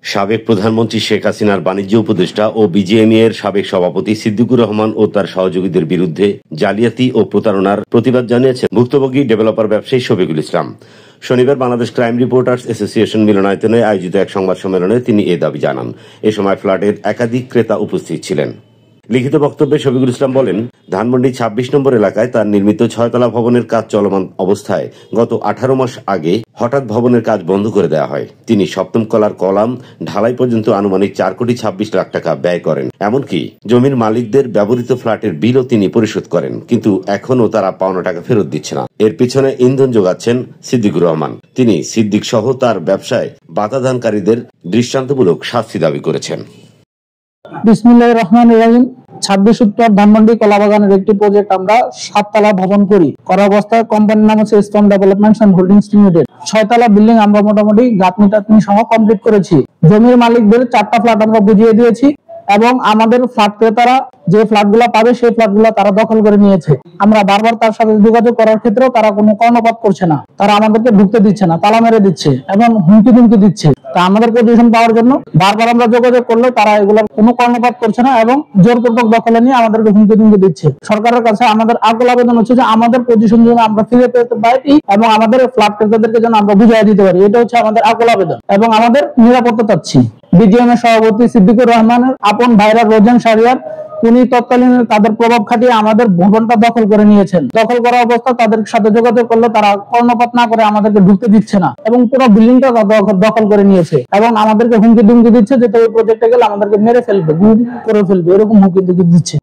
সাবেক প্রধানমন্ত্রী শেখ হাসিনার বাণিজ্য উপদেষ্টা ও বিজিএমইএর সাবেক সভাপতি সিদ্দিকুর রহমান ও তার সহযোগীদের বিরুদ্ধে জালিয়াতি ও প্রতারণার প্রতিবাদ জানিয়েছেন ভুক্তভোগী ডেভেলপার ব্যবসায়ী শফিকুল ইসলাম। শনিবার বাংলাদেশ ক্রাইম রিপোর্টার্স অ্যাসোসিয়েশন মিলনায়তনে আয়োজিত এক সংবাদ সম্মেলনে তিনি এ দাবি জানান। এ সময় ফ্ল্যাটের একাধিক ক্রেতা উপস্থিত ছিলেন। লিখিত বক্তব্যে শফিকুল ইসলাম বলেন, ধানমন্ডি ২৬ নম্বর এলাকায় তার নির্মিত ৬ তলা ভবনের কাজ চলমান অবস্থায় গত ১৮ মাস আগে হঠাৎ ভবনের কাজ বন্ধ করে দেওয়া হয়। তিনি সপ্তম তলার কলাম ঢালাই পর্যন্ত আনুমানিক ৪,২৬,০০,০০০ টাকা ব্যয় করেন। এমনকি জমির মালিকদের ব্যবহৃত ফ্ল্যাটের বিলও তিনি পরিশোধ করেন, কিন্তু এখনও তারা পাওনা টাকা ফেরত দিচ্ছে না। এর পিছনে ইন্ধন যোগাচ্ছেন সিদ্দিকুর রহমান। তিনি সিদ্দিক সহ তার ব্যবসায় বাধাদানকারীদের দৃষ্টান্তমূলক শাস্তি দাবি করেছেন। বিসমিল্লাহির রহমানির রহিম। ২৬ উত্তর ধানমন্ডি কলাবাগানের একটি প্রজেক্ট আমরা ৭ তলা ভবন করা অবস্থায় কোম্পানির নাম হচ্ছে ইসলাম ডেভেলপমেন্টস এন্ড হোল্ডিংস লিমিটেড। ৬ তলা বিল্ডিং আমরা মোটামুটি গাঁথনি টাতনি সহ কমপ্লিট করেছি। জমির মালিকদের ৪টা ফ্ল্যাট আমরা বুঝিয়ে দিয়েছি এবং আমাদের ফ্ল্যাট ক্রেতারা যে ফ্ল্যাটগুলো পাবে সেই ফ্ল্যাটগুলো তারা দখল করে নিয়েছে। আমরা বারবার তার সাথে যোগাযোগ করার ক্ষেত্রেও তারা কোনো কর্ণপাত করছে না। তারা আমাদেরকে ঢুকতে দিচ্ছে না, তালা মেরে দিচ্ছে এবং হুমকি ধুমকি দিচ্ছে। তা আমাদের পজিশন পাওয়ার জন্য বারবার আমরা যোগাযোগ করলেও তারা এগুলোর কোনো কর্ণপাত করছে না এবং জোরপূর্বক দখলে নিয়ে আমাদেরকে হুমকি ধুমকি দিচ্ছে। সরকারের কাছে আমাদের আকুল আবেদন হচ্ছে যে আমাদের পজিশন যেন আমরা ফিরে পেতে পারি এবং আমাদের ফ্ল্যাট ক্রেতাদেরকে যেন আমরা বুঝিয়ে দিতে পারি। এটা হচ্ছে আমাদের আকুল আবেদন এবং আমাদের নিরাপত্তা চাচ্ছি। বিজিএম এর সভাপতি সিদ্দিকুর রহমানের আপন ভাইরা রোজান শাহরিয়ার, উনি তৎকালীন তাদের প্রভাব খাটিয়ে আমাদের ভবনটা দখল করে নিয়েছেন। দখল করা অবস্থা তাদের সাথে যোগাযোগ করলে তারা কর্ণপাত না করে আমাদেরকে ঢুকতে দিচ্ছে না এবং পুরো বিল্ডিংটা দখল করে নিয়েছে এবং আমাদেরকে হুমকি ধুমকি দিচ্ছে যে ওই প্রজেক্টে গেলে আমাদেরকে মেরে ফেলবে, গুম করে ফেলবে, এরকম হুমকি দিচ্ছে।